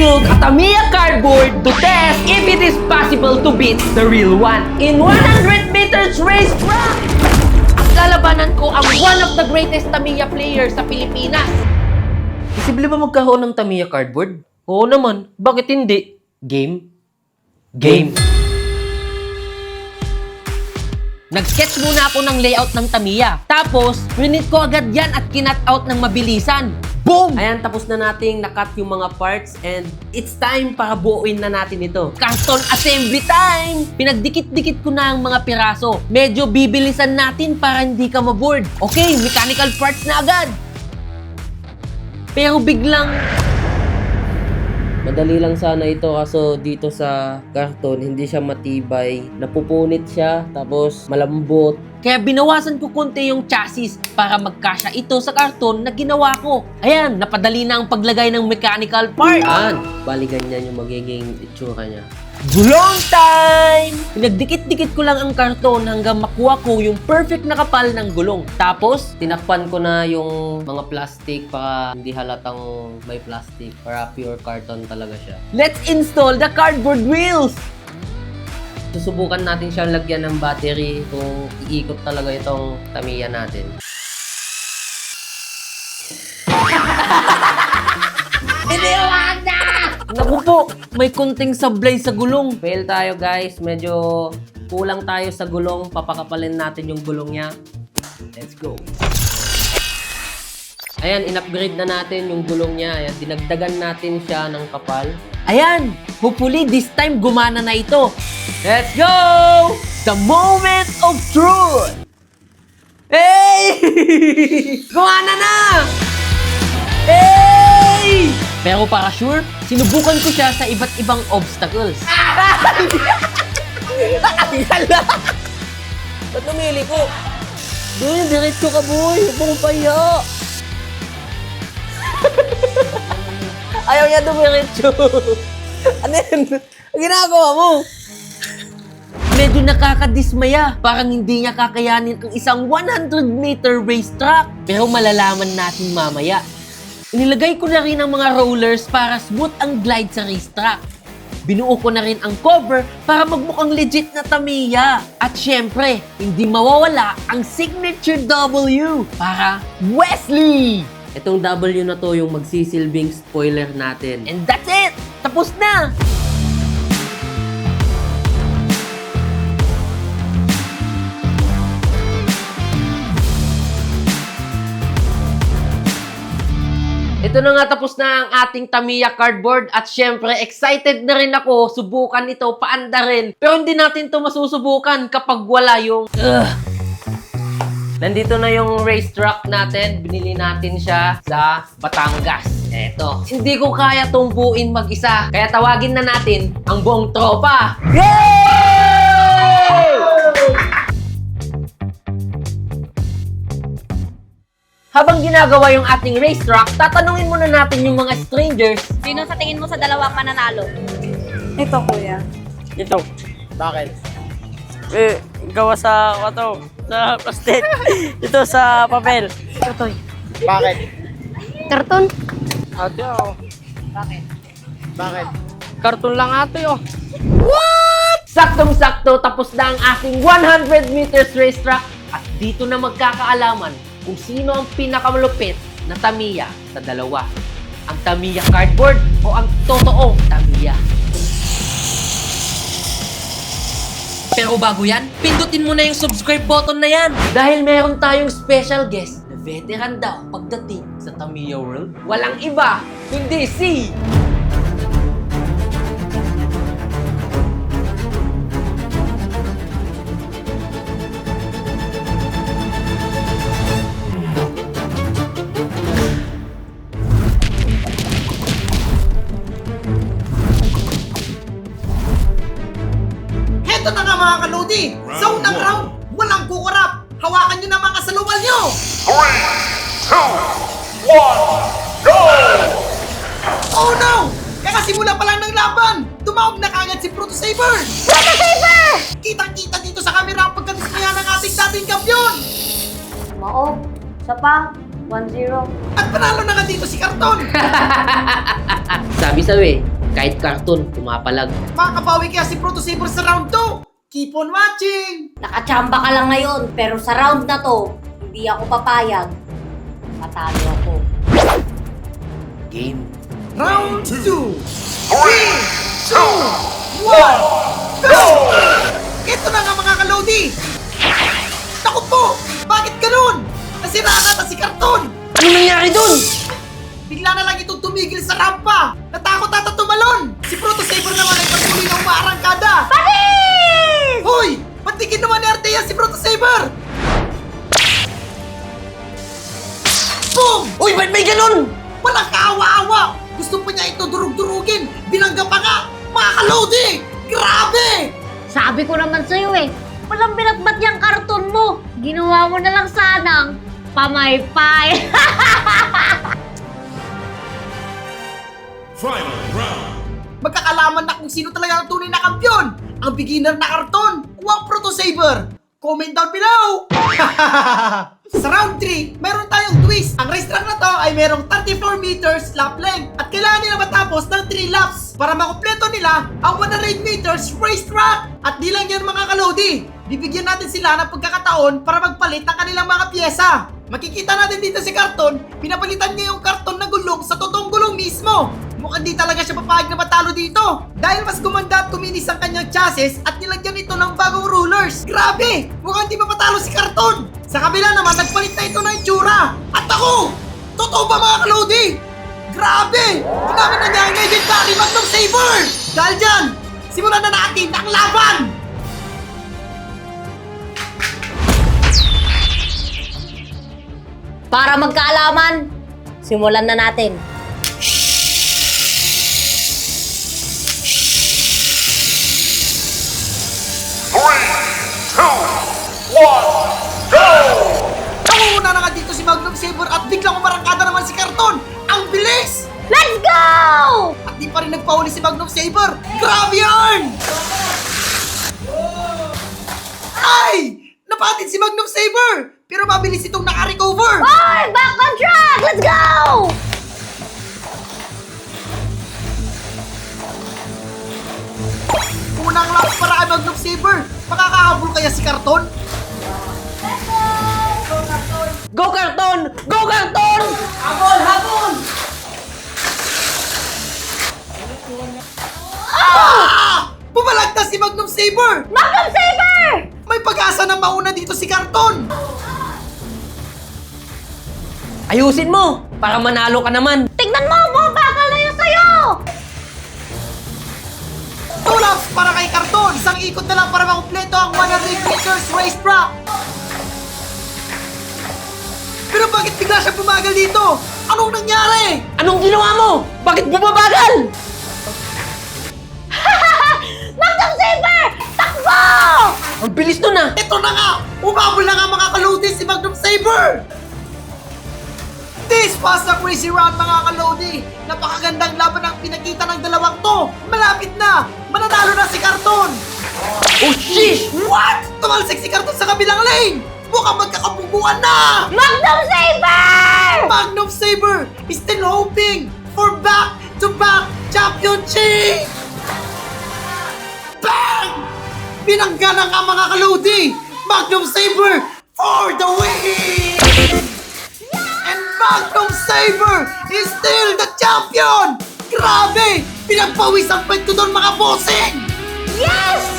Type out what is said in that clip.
took a Tamiya cardboard to test if it is possible to beat the real one in 100 meters race track. Lalabanan ko ang one of the greatest Tamiya players sa Pilipinas. Posible ba magkaroon ng Tamiya cardboard? Oo naman. Bakit hindi? Game? Game. Nag-sketch muna ako ng layout ng Tamiya. Tapos, print ko agad yan at kinat out ng mabilisan. Boom! Ayan, tapos na nating nakat yung mga parts and it's time para buuin na natin ito. Carton assembly time! Pinagdikit-dikit ko na ang mga piraso. Medyo bibilisan natin para hindi ka maboard. Okay, mechanical parts na agad. Pero biglang... Madali lang sana ito kaso dito sa karton hindi siya matibay. Napupunit siya tapos malambot. Kaya binawasan ko konti yung chassis para magkasya ito sa karton na ginawa ko. Ayan, napadali na ang paglagay ng mechanical part. Ayan, bali ganyan yung magiging itsura niya. Gulong time! Pinagdikit-dikit ko lang ang karton hanggang makuha ko yung perfect na kapal ng gulong. Tapos, tinakpan ko na yung mga plastic para hindi halatang may plastic. Para pure carton talaga siya. Let's install the cardboard wheels! Susubukan natin siyang lagyan ng battery kung iikot talaga itong Tamiya natin. Hindi umanda! Naku po, may kunting sablay sa gulong. Fail tayo guys, medyo kulang tayo sa gulong. Papakapalin natin yung gulong niya. Let's go. Ayan, in-upgrade na natin yung gulong niya. Ayan, dinagdagan natin siya ng kapal. Ayan, hopefully this time gumana na ito. Let's go! The moment of truth! Hey! Gumana na! Hey! Pero para sure, sinubukan ko siya sa iba't ibang obstacles. Nakakala! Ba't lumili ko? Doon, diretso ka boy. Huwag mong pahiya. Ayaw niya dumiretso. Ano yun? Ang ginagawa mo? Medyo nakakadismaya. Parang hindi niya kakayanin ang isang 100-meter racetrack. Pero malalaman natin mamaya. Inilagay ko na rin ang mga rollers para smooth ang glide sa racetrack. Binuo ko na rin ang cover para magmukhang legit na Tamiya. At syempre, hindi mawawala ang signature W para Wesley! Itong W na to yung magsisilbing spoiler natin. And that's it! Tapos na! Ito na nga, tapos na ang ating Tamiya cardboard at syempre excited na rin ako subukan ito, paanda rin. Pero hindi natin to masusubukan kapag wala yung Nandito na yung racetrack natin. Binili natin siya sa Batangas. Eto. Hindi ko kaya tong buuin mag-isa. Kaya tawagin na natin ang buong tropa. Yay! Habang ginagawa yung ating racetrack, tatanungin muna natin yung mga strangers. Sino sa tingin mo sa dalawang mananalo? Ito, kuya. Ito. Bakit? Gawa sa plastic. Ito sa papel. Ito, Toy. Bakit? Karton. Ate, oh. Bakit? Bakit? Karton lang ate, oh. What? Saktong-sakto, tapos na ang ating 100 meters racetrack. At dito na magkakaalaman kung sino ang pinakamalupit na Tamiya sa dalawa. Ang Tamiya cardboard o ang totoong Tamiya. Pero bago yan, pindutin mo na yung subscribe button na yan. Dahil meron tayong special guest na veteran daw pagdating sa Tamiya World. Walang iba, kundi si... Eto na nga mga kaludi! Sa unang round, walang kukurap! Hawakan nyo na mga saluwal nyo! 3, 2, 1, go! Oh no! Kakasimula pa lang ng laban! Tumawag na kagad si Proto Saber! Proto Saber! Kitang-kita dito sa kamera ang pagkadismaya ng ating dating kampiyon! Maob. Isa pa. 1-0. At panalo na nga dito si Karton! Sabi-sabi, Kahit karton, pumapalag. Makakabawi kaya si Proto Saber sa round 2. Keep on watching! Nakachamba ka lang ngayon, pero sa round na to, hindi ako papayag. Matalo ako. Game. Round 2! 3, 2, 1, go! Ito na nga mga kalodi! Naku po! Bakit ganun? Nasiraan ata si Karton! Ano nangyari dun? Bigla na lang itong tumigil sa rampa! Natakot ata tumalon! Si Proto Saber naman ay patuloy na umaarangkada! Hoy! Patigin naman ni Artea si Proto Saber! Boom! Uy, ba't may ganun? Walang kaawa-awa! Gusto pa niya ito durug-durugin! Binangga pa nga! Mga kalodi! Grabe! Sabi ko naman sa'yo eh, walang binatbat yung karton mo. Ginawa mo na lang sanang pamaypay. Final round. Magkakalaman na kung sino talaga ang tunay na kampiyon! Ang beginner na karton o ang Proto Saber! Comment down below! Sa round 3, meron tayong twist. Ang racetrack na to ay merong 34 meters lap length at kailangan nila matapos ng 3 laps para makumpleto nila ang 108 meters racetrack. At di lang yan mga kalodi, bibigyan natin sila ng pagkakataon para magpalit ng kanilang mga pyesa. Makikita natin dito si Karton, pinapalitan niya yung karton na gulong sa totoong gulong mismo. Mukhang di talaga siya papayag na matalo dito. Dahil mas gumanda at kuminis ang kanyang chassis at nilagyan ito ng bagong rulers. Grabe! Mukhang di mapatalo si Karton. Sa kabila naman, nagpalit na ito ng itsura. At ako! Totoo ba mga kalodi? Grabe! Ginamit na niya ang legendary Magnum Saber! Dahil dyan, simulan na natin ang laban! Para magkaalaman, simulan na natin. Three, two, one, go! Nangunguna na nga dito si Magnum Saber at biglang umarangkada naman si Karton! Ang bilis! Let's go! At di pa rin nagpahuli si Magnum Saber! Grabe yarn! Ay! Napatid si Magnum Saber! Pero mabilis itong naka-recover! Oy! Back on track! Let's go! Unang laps para kay Magnum Saber! Makakahabol kaya si Karton? Go karton! Go karton! Habol! Habol! Ah! Bumalagtas si Magnum Saber! Magnum Saber! May pag-asa na mauna dito si Karton! Ayusin mo para manalo ka naman. Tingnan mo! Bakal na yun sa'yo! 2 laps para kay Karton! Isang ikot na lang para makumpleto ang 100 meters racetrack! Pero bakit bigla siya bumagal dito? Anong nangyari? Anong ginawa mo? Bakit bumabagal? Magnum Saber! Takbo! Ang bilis nun ah. Ito na nga! Umabol na nga mga kalodi si Magnum Saber! This was a crazy round mga kalodi! Napakagandang laban ang pinakita ng dalawang to! Malapit na! Mananalo na si Karton! Oh shit! What? Tumalsik si Karton sa kabilang lane! Mukhang magkakabubuan na! Magnum Saber! Magnum Saber is still hoping for back-to-back championship! Bang! Binangga na nga mga kalodi! Magnum Saber for the win! And Magnum Saber is still the champion! Grabe! Pinagpawis ang kwento doon mga bossing! Yes!